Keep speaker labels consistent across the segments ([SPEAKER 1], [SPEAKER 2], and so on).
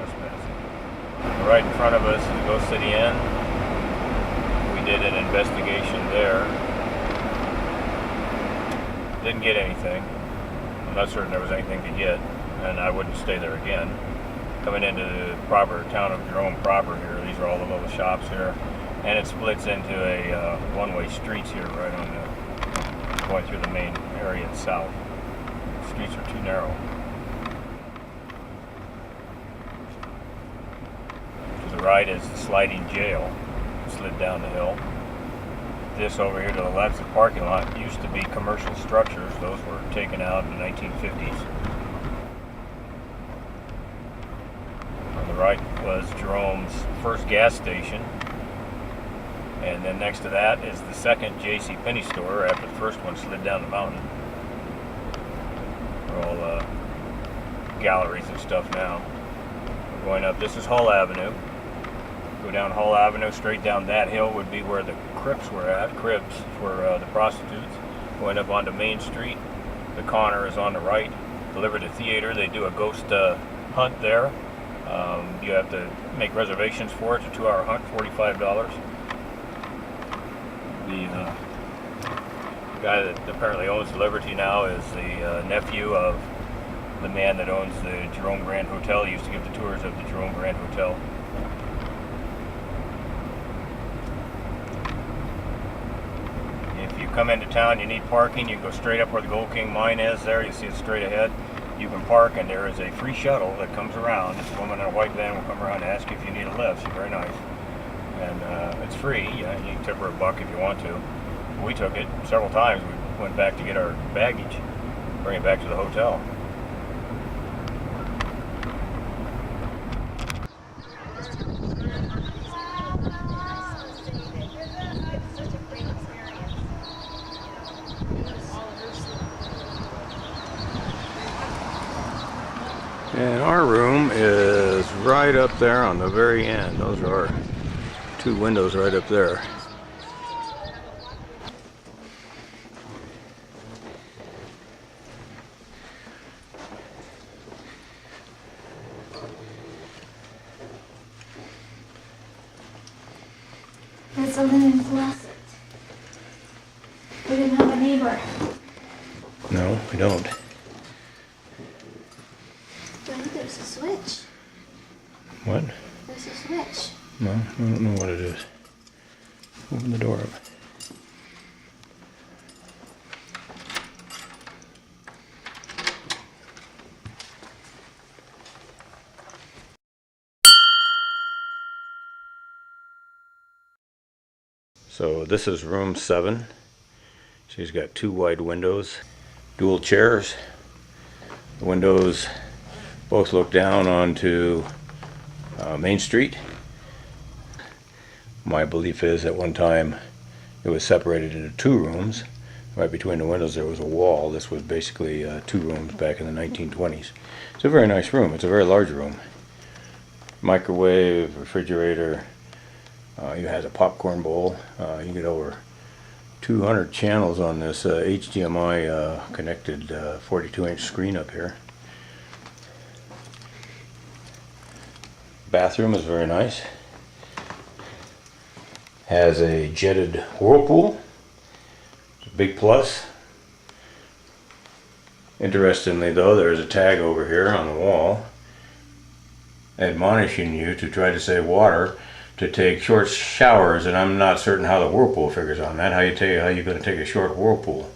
[SPEAKER 1] trespassing. Right in front of us is the Ghost City Inn. We did an investigation there. Didn't get anything. I'm not certain there was anything to get, and I wouldn't stay there again. Coming into the proper town of Jerome proper here, these are all the little shops here, and it splits into a one-way streets here right on the, going through the main area south. The streets are too narrow. To the right is the sliding jail, slid down the hill. This over here to the left, the parking lot, used to be commercial structures. Those were taken out in the 1950s. On the right was Jerome's first gas station. And then next to that is the second J.C. Penney store after the first one slid down the mountain. They're all galleries and stuff now. We're going up, this is Hull Avenue. Go down Hull Avenue, straight down that hill would be where the Cribs were at. Cribs for the prostitutes. Going up onto Main Street. The Connor is on the right. Deliver to Theater. They do a ghost hunt there. You have to make reservations for it. It's a 2-hour hunt, $45. The guy that apparently owns the Liberty now is the nephew of the man that owns the Jerome Grand Hotel. He used to give the tours of the Jerome Grand Hotel. If you come into town, you need parking. You can go straight up where the Gold King mine is there. You see it straight ahead. You can park, and there is a free shuttle that comes around. This woman in a white van will come around and ask you if you need a lift. She's very nice. And it's free. You can tip her $1 if you want to. We took it several times. We went back to get our baggage, bring it back to the hotel. And our room is right up there on the very end. Those are our 2 windows right up there.
[SPEAKER 2] It's a linen closet. We didn't have a neighbor.
[SPEAKER 1] No, we don't.
[SPEAKER 2] There's a switch.
[SPEAKER 1] What?
[SPEAKER 2] There's a switch.
[SPEAKER 1] No, I don't know what it is. Open the door up. So this is room 7. She's got 2 wide windows, dual chairs. The windows both look down onto Main Street. My belief is at one time it was separated into 2 rooms. Right between the windows there was a wall. This was basically 2 rooms back in the 1920s. It's a very nice room. It's a very large room. Microwave, refrigerator. You has a popcorn bowl. You get over 200 channels on this HDMI connected 42-inch screen up here. Bathroom is very nice. Has a jetted whirlpool. It's a big plus. Interestingly though, there's a tag over here on the wall admonishing you to try to save water, to take short showers, and I'm not certain how the whirlpool figures on that. How you're going to take a short whirlpool.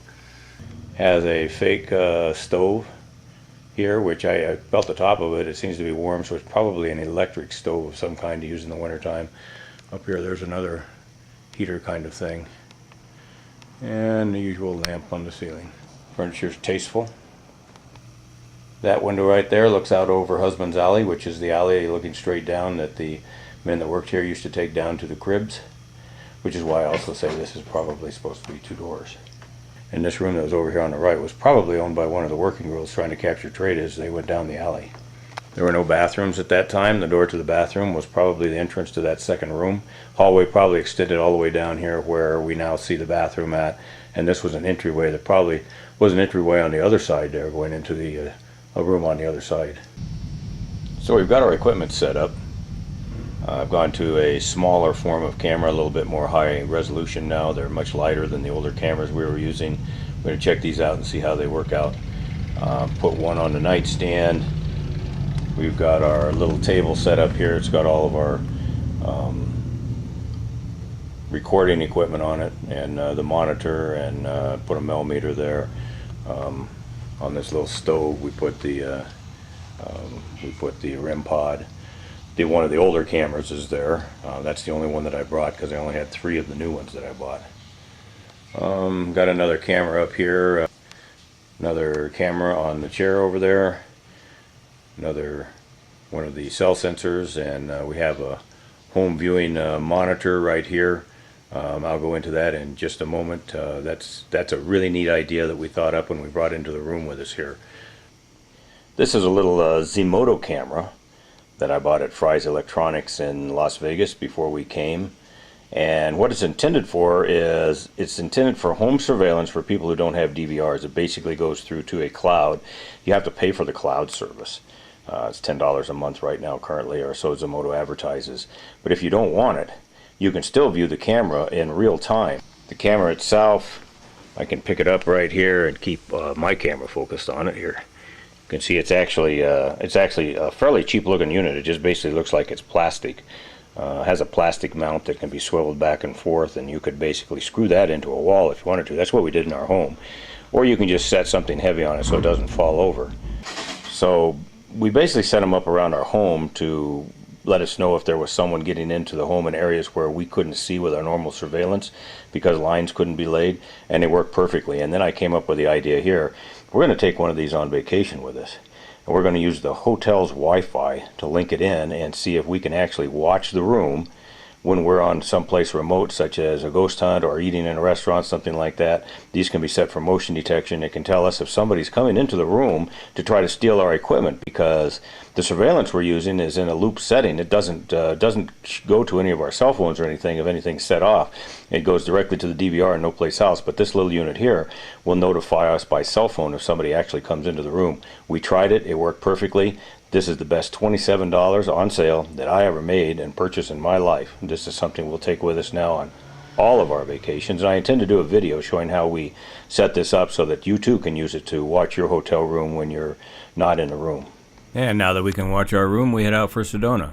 [SPEAKER 1] Has a fake stove here, which I felt the top of it. It seems to be warm, so it's probably an electric stove of some kind to use in the wintertime. Up here there's another heater kind of thing. And the usual lamp on the ceiling. Furniture's tasteful. That window right there looks out over Husband's Alley, which is the alley looking straight down that the men that worked here used to take down to the Cribs, which is why I also say this is probably supposed to be 2 doors. And this room that was over here on the right was probably owned by one of the working girls trying to capture trade as they went down the alley. There were no bathrooms at that time. The door to the bathroom was probably the entrance to that second room. Hallway probably extended all the way down here where we now see the bathroom at. And this was an entryway that probably was an entryway on the other side there, going into the a room on the other side. So we've got our equipment set up. I've gone to a smaller form of camera, a little bit more high resolution now. They're much lighter than the older cameras we were using. We're going to check these out and see how they work out. Put one on the nightstand. We've got our little table set up here. It's got all of our recording equipment on it, and the monitor, and put a millimeter there. On this little stove we put the REM pod. One of the older cameras is there. That's the only one that I brought because I only had 3 of the new ones that I bought. Got another camera up here, another camera on the chair over there, another one of the cell sensors, and we have a home viewing monitor right here. I'll go into that in just a moment. That's a really neat idea that we thought up when we brought into the room with us here. This is a little Zimoto camera that I bought at Fry's Electronics in Las Vegas before we came. And what it's intended for is, it's intended for home surveillance for people who don't have DVRs. It basically goes through to a cloud. You have to pay for the cloud service. It's $10 a month right now currently, or so Zimoto advertises. But if you don't want it, you can still view the camera in real time. The camera itself, I can pick it up right here and keep my camera focused on it here. You can see it's actually a fairly cheap looking unit. It just basically looks like it's plastic. Has a plastic mount that can be swiveled back and forth, and you could basically screw that into a wall if you wanted to. That's what we did in our home. Or you can just set something heavy on it so it doesn't fall over. So we basically set them up around our home to let us know if there was someone getting into the home in areas where we couldn't see with our normal surveillance because lines couldn't be laid, and they worked perfectly. And then I came up with the idea here. We're going to take one of these on vacation with us, and we're going to use the hotel's Wi-Fi to link it in and see if we can actually watch the room when we're on someplace remote, such as a ghost hunt or eating in a restaurant, something like that. These can be set for motion detection. It can tell us if somebody's coming into the room to try to steal our equipment, because the surveillance we're using is in a loop setting. It doesn't go to any of our cell phones or anything if anything's set off. It goes directly to the DVR and no place else. But this little unit here will notify us by cell phone if somebody actually comes into the room. We tried it. It worked perfectly. This is the best $27 on sale that I ever made and purchased in my life. This is something we'll take with us now on all of our vacations. And I intend to do a video showing how we set this up so that you too can use it to watch your hotel room when you're not in the room. And now that we can watch our room, we head out for Sedona.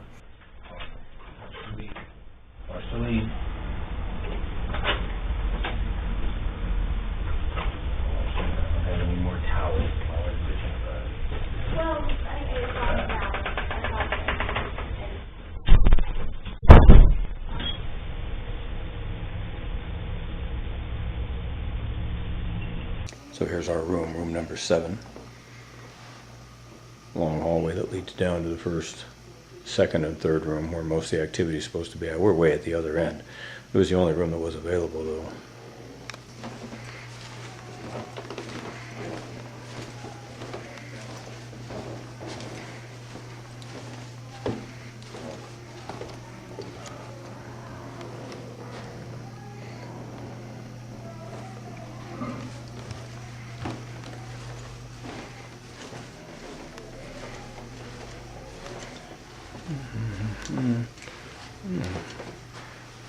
[SPEAKER 1] So here's our room, room number 7. Long hallway that leads down to the first, second, and third room where most of the activity is supposed to be at. We're way at the other end. It was the only room that was available though.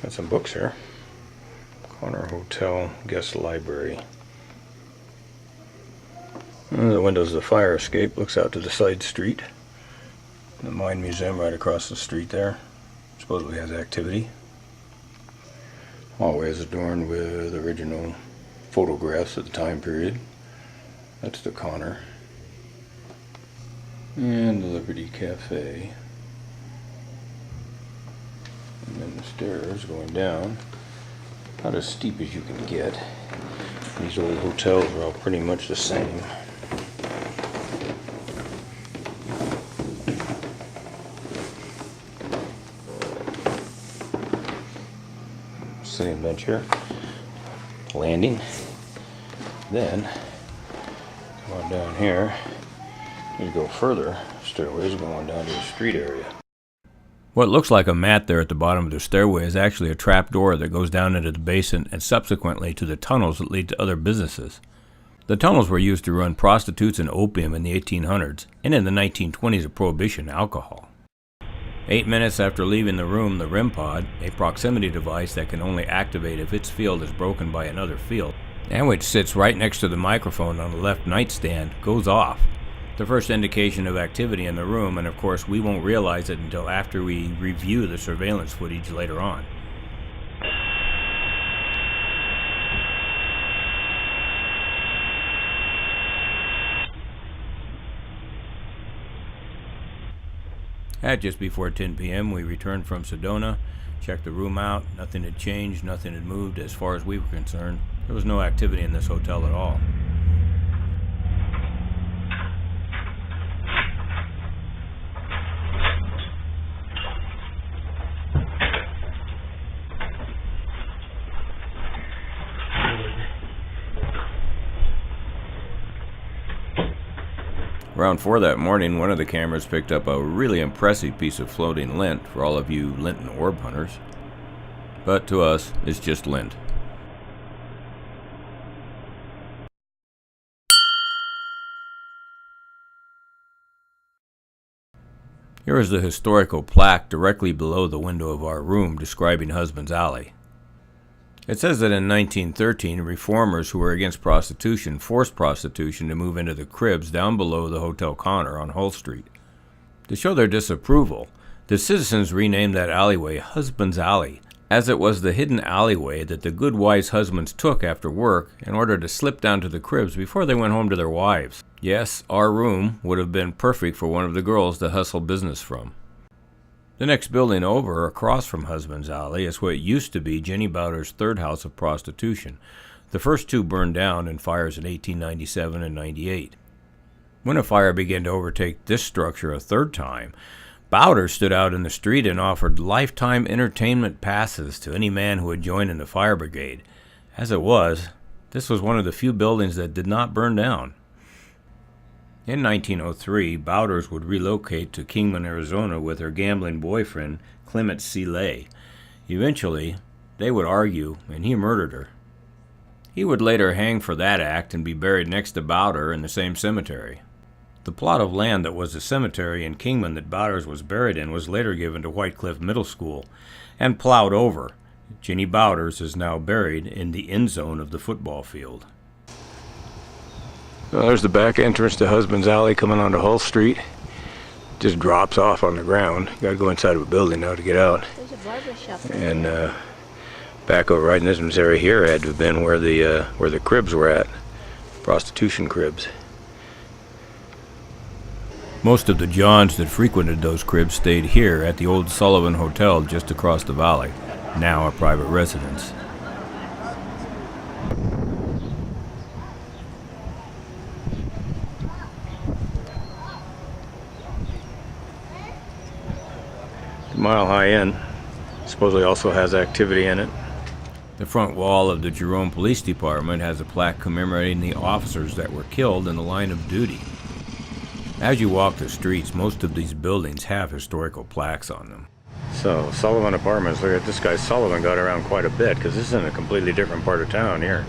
[SPEAKER 1] Got some books here. Corner Hotel Guest Library. The windows of the fire escape looks out to the side street. The Mine Museum right across the street there supposedly has activity. Hallway is adorned with original photographs of the time period. That's the Connor. And the Liberty Cafe. And then the stairs going down, not as steep as you can get. These old hotels are all pretty much the same. Sitting bench here, landing. Then come on down here. You go further, stairways going down to the street area. What looks like a mat there at the bottom of the stairway is actually a trap door that goes down into the basement and subsequently to the tunnels that lead to other businesses. The tunnels were used to run prostitutes and opium in the 1800s, and in the 1920s of prohibition alcohol. 8 minutes after leaving the room, the REM pod, a proximity device that can only activate if its field is broken by another field, and which sits right next to the microphone on the left nightstand, goes off. The first indication of activity in the room, and of course we won't realize it until after we review the surveillance footage later on. At just before 10 p.m., we returned from Sedona, checked the room out. Nothing had changed, nothing had moved as far as we were concerned. There was no activity in this hotel at all. Around 4 that morning, one of the cameras picked up a really impressive piece of floating lint for all of you lint and orb hunters. But to us, it's just lint. Here is the historical plaque directly below the window of our room describing Husband's Alley. It says that in 1913, reformers who were against prostitution forced prostitution to move into the cribs down below the Hotel Connor on Hull Street. To show their disapproval, the citizens renamed that alleyway Husband's Alley, as it was the hidden alleyway that the good wise husbands took after work in order to slip down to the cribs before they went home to their wives. Yes, our room would have been perfect for one of the girls to hustle business from. The next building over, across from Husband's Alley, is what used to be Jenny Bowder's third house of prostitution. The first two burned down in fires in 1897 and 98. When a fire began to overtake this structure a third time, Bowder stood out in the street and offered lifetime entertainment passes to any man who would join in the fire brigade. As it was, this was one of the few buildings that did not burn down. In 1903, Bowders would relocate to Kingman, Arizona with her gambling boyfriend, Clement C. Lay. Eventually, they would argue, and he murdered her. He would later hang for that act and be buried next to Bowder in the same cemetery. The plot of land that was the cemetery in Kingman that Bowders was buried in was later given to White Cliff Middle School and plowed over. Jenny Bowders is now buried in the end zone of the football field. Well, there's the back entrance to Husband's Alley coming onto Hull Street. Just drops off on the ground. You gotta go inside of a building now to get out.
[SPEAKER 2] There's a barber shop.
[SPEAKER 1] And back over right in this area here had to have been where the cribs were at, prostitution cribs. Most of the Johns that frequented those cribs stayed here at the old Sullivan Hotel just across the valley, now a private residence. The Mile High Inn supposedly also has activity in it. The front wall of the Jerome Police Department has a plaque commemorating the officers that were killed in the line of duty. As you walk the streets, most of these buildings have historical plaques on them. So, Sullivan Apartments, look at this guy Sullivan got around quite a bit, because this is in a completely different part of town here.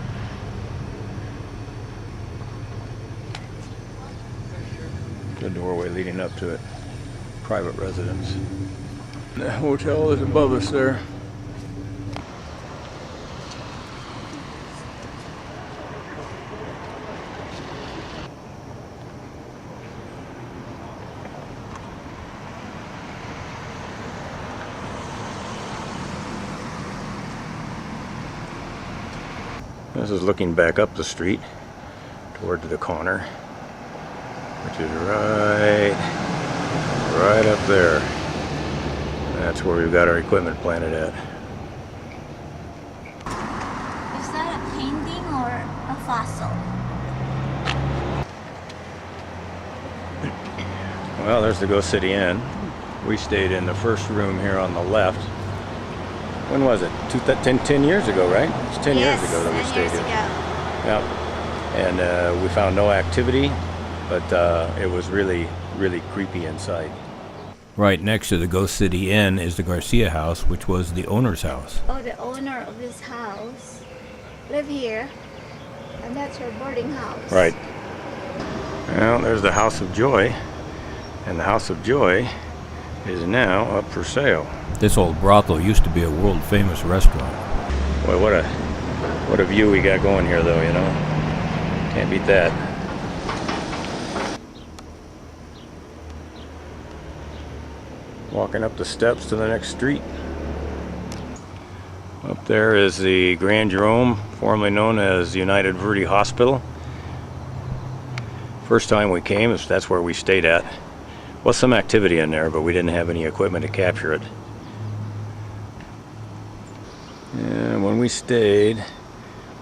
[SPEAKER 1] The doorway leading up to it. Private residence. The hotel is above us there. This is looking back up the street toward the corner, which is right up there. That's where we've got our equipment planted at.
[SPEAKER 2] Is that a painting or a fossil?
[SPEAKER 1] Well, there's the Ghost City Inn. We stayed in the first room here on the left. When was it? 10 years ago, right? It's 10 years ago that we stayed here. Yep. And we found no activity, but it was really, really creepy inside. Right next to the Ghost City Inn is the Garcia house, which was the owner's house.
[SPEAKER 2] Oh, the owner of this house lived here. And that's your boarding house.
[SPEAKER 1] Right. Well, there's the House of Joy, and the House of Joy is now up for sale.
[SPEAKER 3] This old brothel used to be a world-famous restaurant.
[SPEAKER 1] Boy, what a view we got going here, though, you know. Can't beat that. Walking up the steps to the next street. Up there is the Grand Jerome, formerly known as United Verde Hospital. First time we came, that's where we stayed at. Was some activity in there, but we didn't have any equipment to capture it. And when we stayed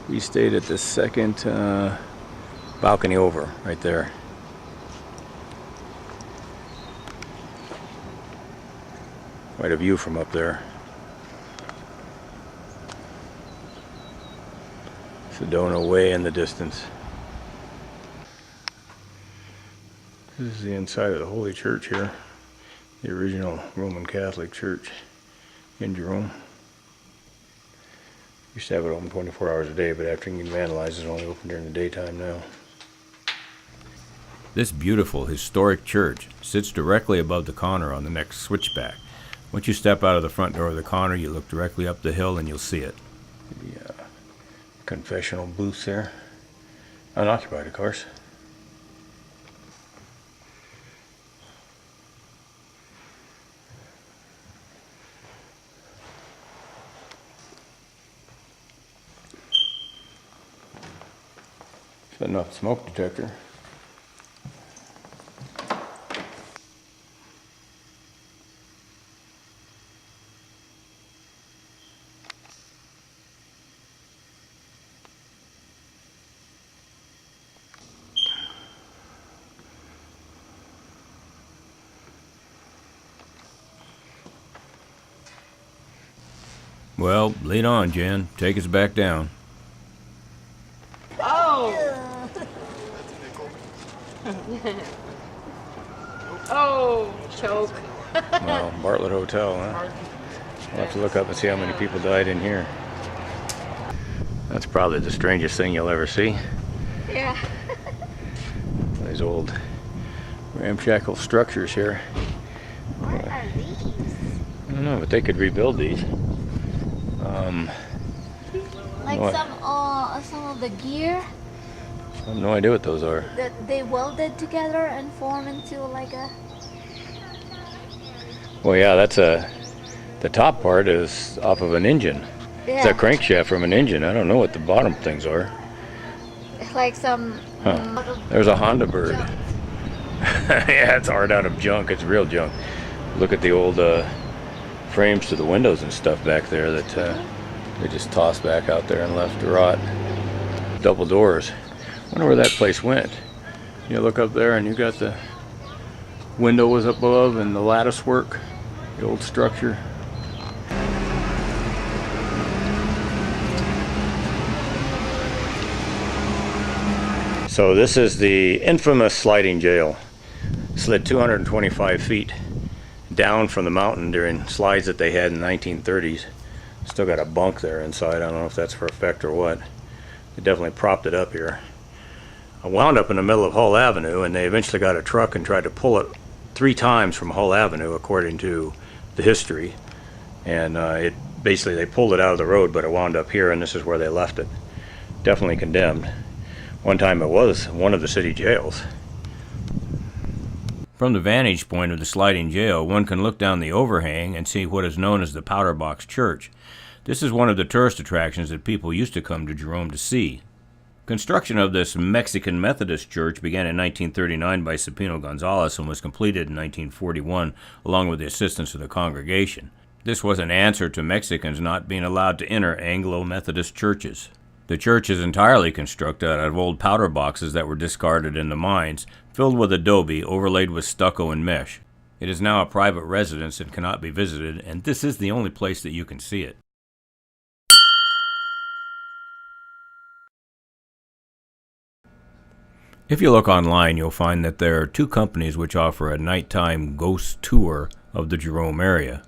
[SPEAKER 1] at the second balcony over, right there. Quite a view from up there. Sedona way in the distance. This is the inside of the Holy Church here. The original Roman Catholic Church in Jerome. Used to have it open 24 hours a day, but after getting vandalized, it's only open during the daytime now.
[SPEAKER 3] This beautiful historic church sits directly above the corner on the next switchback. Once you step out of the front door of the corner, you look directly up the hill and you'll see it.
[SPEAKER 1] The confessional booths there. Unoccupied, of course. Setting up the smoke detector.
[SPEAKER 3] Well, lead on, Jen. Take us back down.
[SPEAKER 4] Oh, choke.
[SPEAKER 1] Well, Bartlett Hotel, huh? We'll have to look up and see how many people died in here. That's probably the strangest thing you'll ever see.
[SPEAKER 2] Yeah.
[SPEAKER 1] These old ramshackle structures here.
[SPEAKER 2] What are these?
[SPEAKER 1] I don't know, but they could rebuild these.
[SPEAKER 2] Like
[SPEAKER 1] what?
[SPEAKER 2] some of the gear
[SPEAKER 1] I have no idea what those are.
[SPEAKER 2] that they welded together and form into like a.
[SPEAKER 1] Well, yeah, that's the top part is off of an engine.
[SPEAKER 2] Yeah.
[SPEAKER 1] It's a crankshaft from an engine. I don't know what the bottom things are.
[SPEAKER 2] Like some.
[SPEAKER 1] There's a Honda Bird. Yeah, it's hard out of junk. It's real junk. Look at the old frames to the windows and stuff back there that they just tossed back out there and left to rot. Double doors. Wonder where that place went. You look up there and you got the window was up above and the lattice work, the old structure. So this is the infamous sliding jail. Slid 225 feet down from the mountain during slides that they had in the 1930s. Still got a bunk there inside. I don't know if that's for effect or what. They definitely propped it up here. I wound up in the middle of Hull Avenue, and they eventually got a truck and tried to pull it 3 times from Hull Avenue, according to the history. And it basically, they pulled it out of the road, but it wound up here, and this is where they left it. Definitely condemned. One time it was one of the city jails.
[SPEAKER 3] From the vantage point of the sliding jail, one can look down the overhang and see what is known as the Powder Box Church. This is one of the tourist attractions that people used to come to Jerome to see. Construction of this Mexican Methodist church began in 1939 by Cepino Gonzalez and was completed in 1941 along with the assistance of the congregation. This was an answer to Mexicans not being allowed to enter Anglo-Methodist churches. The church is entirely constructed out of old powder boxes that were discarded in the mines, filled with adobe, overlaid with stucco and mesh. It is now a private residence and cannot be visited, and this is the only place that you can see it. If you look online, you'll find that there are 2 companies which offer a nighttime ghost tour of the Jerome area.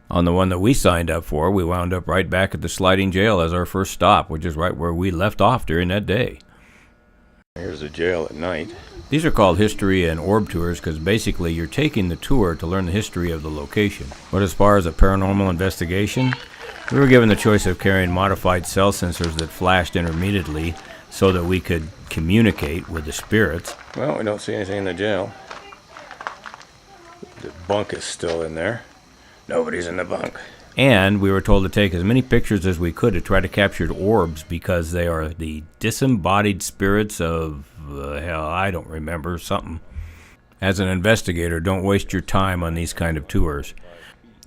[SPEAKER 3] On the one that we signed up for, we wound up right back at the sliding jail as our first stop, which is right where we left off during that day.
[SPEAKER 1] Here's the jail at night.
[SPEAKER 3] These are called history and orb tours because basically you're taking the tour to learn the history of the location. But as far as a paranormal investigation, we were given the choice of carrying modified cell sensors that flashed intermittently so that we could communicate with the spirits.
[SPEAKER 1] Well, we don't see anything in the jail. The bunk is still in there. Nobody's in the bunk.
[SPEAKER 3] And we were told to take as many pictures as we could to try to capture orbs because they are the disembodied spirits of, hell, I don't remember, something. As an investigator, don't waste your time on these kind of tours.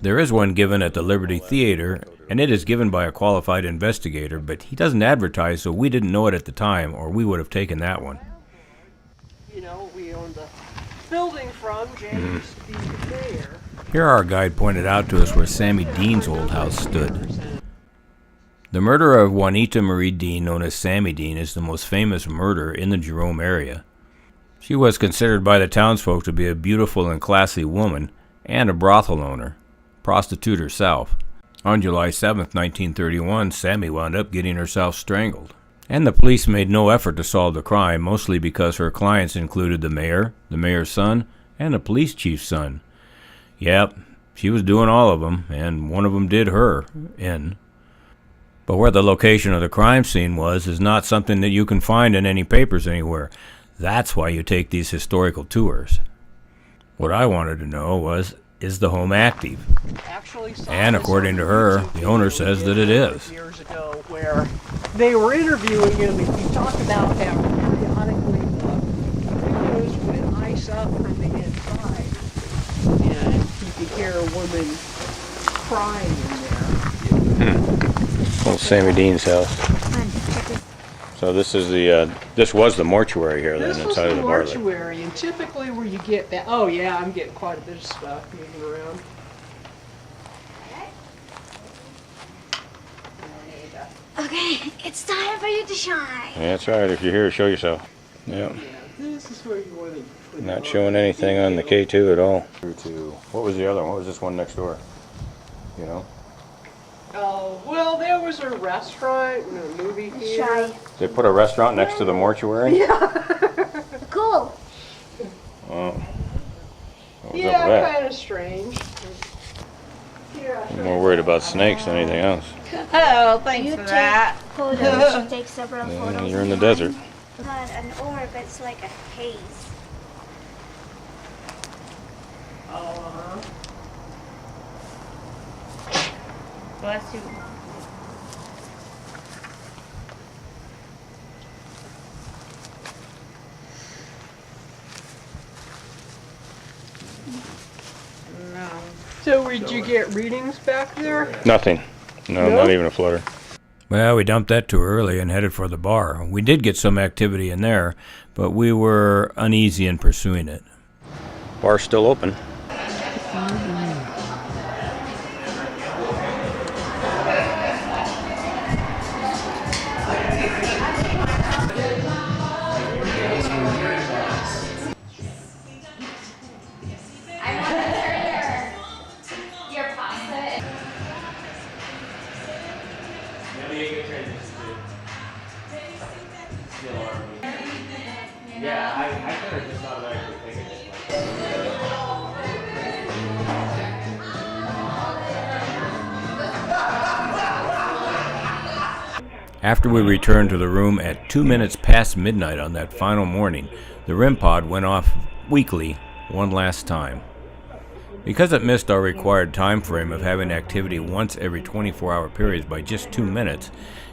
[SPEAKER 3] There is one given at the Liberty Theater, and it is given by a qualified investigator, but he doesn't advertise, so we didn't know it at the time, or we would have taken that one.
[SPEAKER 4] You know, we own the building from James B. Fair.
[SPEAKER 3] Here our guide pointed out to us where Sammy Dean's old house stood. The murder of Juanita Marie Dean, known as Sammy Dean, is the most famous murder in the Jerome area. She was considered by the townsfolk to be a beautiful and classy woman and a brothel owner, prostitute herself. On July 7th, 1931, Sammy wound up getting herself strangled. And the police made no effort to solve the crime, mostly because her clients included the mayor's son, and the police chief's son. Yep, she was doing all of them, and one of them did her in. But where the location of the crime scene was is not something that you can find in any papers anywhere. That's why you take these historical tours. What I wanted to know was, is the home active? And according to her, the owner says that it is.
[SPEAKER 4] Years ago, where they were interviewing him, and he talked about how periodically the windows would ice up from the inside, and you could hear a woman crying in there.
[SPEAKER 1] Old Sammy Dean's house. So this is this was the mortuary here then, inside of the bar.
[SPEAKER 4] This was the mortuary, and typically where you get that, oh yeah, I'm getting quite a bit of stuff moving around.
[SPEAKER 2] Okay, it's time for you to shine.
[SPEAKER 1] Yeah, that's right. If you're here, show yourself. Yep.
[SPEAKER 4] Yeah, this is where you want to put
[SPEAKER 1] Not showing anything on the K2 at all. What was the other one? What was this one next door? You know?
[SPEAKER 4] Oh, well, there was a restaurant and a movie theater.
[SPEAKER 2] Shy.
[SPEAKER 1] They put a restaurant next to the mortuary?
[SPEAKER 4] Yeah.
[SPEAKER 2] Cool.
[SPEAKER 1] Oh. What was up with
[SPEAKER 4] Yeah,
[SPEAKER 1] that?
[SPEAKER 4] kind of strange.
[SPEAKER 1] I'm more worried about snakes than anything else.
[SPEAKER 4] Oh, thanks
[SPEAKER 2] You
[SPEAKER 4] for
[SPEAKER 2] take
[SPEAKER 4] that.
[SPEAKER 2] photos. You take several
[SPEAKER 1] Yeah,
[SPEAKER 2] photos.
[SPEAKER 1] you're in the desert.
[SPEAKER 2] Not an orb, it's like a haze.
[SPEAKER 4] Uh-huh.
[SPEAKER 5] Bless you. No.
[SPEAKER 4] So did you get readings back there?
[SPEAKER 1] Nothing. No,
[SPEAKER 4] No?
[SPEAKER 1] not even a flutter.
[SPEAKER 3] Well, we dumped that too early and headed for the bar. We did get some activity in there, but we were uneasy in pursuing it.
[SPEAKER 1] Bar's still open.
[SPEAKER 3] After we returned to the room at 2 minutes past midnight on that final morning, the REM pod went off weekly one last time. Because it missed our required time frame of having activity once every 24-hour periods by just 2 minutes,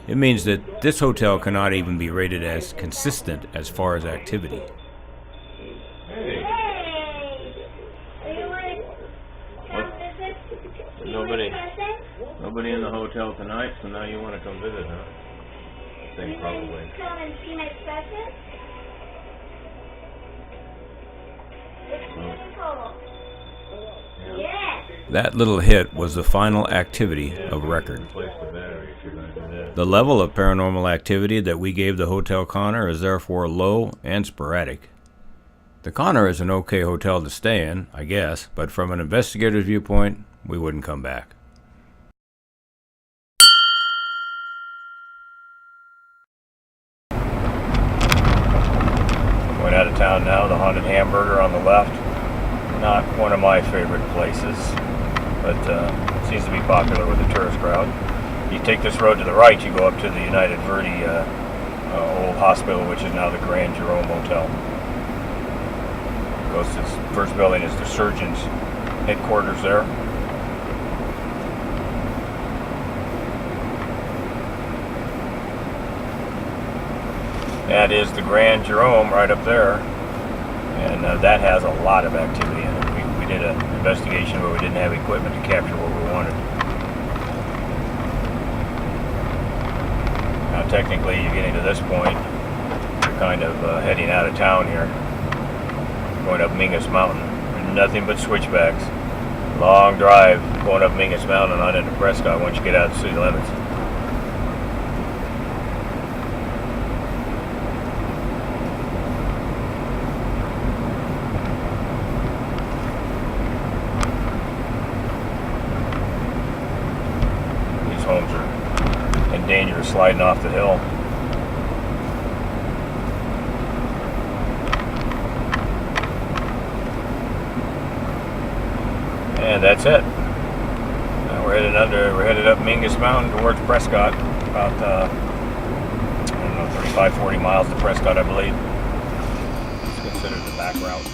[SPEAKER 3] it means that this hotel cannot even be rated as consistent as far as activity.
[SPEAKER 1] Nobody in the hotel tonight, so now you want to come visit, huh? Think probably.
[SPEAKER 2] Come and see my present? It's beautiful. Yes.
[SPEAKER 3] That little hit was the final activity of record. The level of paranormal activity that we gave the Hotel Connor is therefore low and sporadic. The Connor is an okay hotel to stay in, I guess, but from an investigator's viewpoint, we wouldn't come back.
[SPEAKER 1] Going out of town now, the Haunted Hamburger on the left. Not one of my favorite places, but seems to be popular with the tourist crowd. You take this road to the right, you go up to the United Verde old hospital, which is now the Grand Jerome Hotel. Goes to this first building is the surgeon's headquarters there. That is the Grand Jerome right up there, and that has a lot of activity in it. We did an investigation where we didn't have equipment to capture what we wanted. Now technically you're getting to this point, you're kind of heading out of town here, going up Mingus Mountain. There's nothing but switchbacks. Long drive going up Mingus Mountain on into Prescott once you get out of the city limits. Homes are in danger of sliding off the hill. And that's it. Now we're headed up Mingus Mountain towards Prescott. About I don't know, 35-40 miles to Prescott, I believe. It's considered the back route.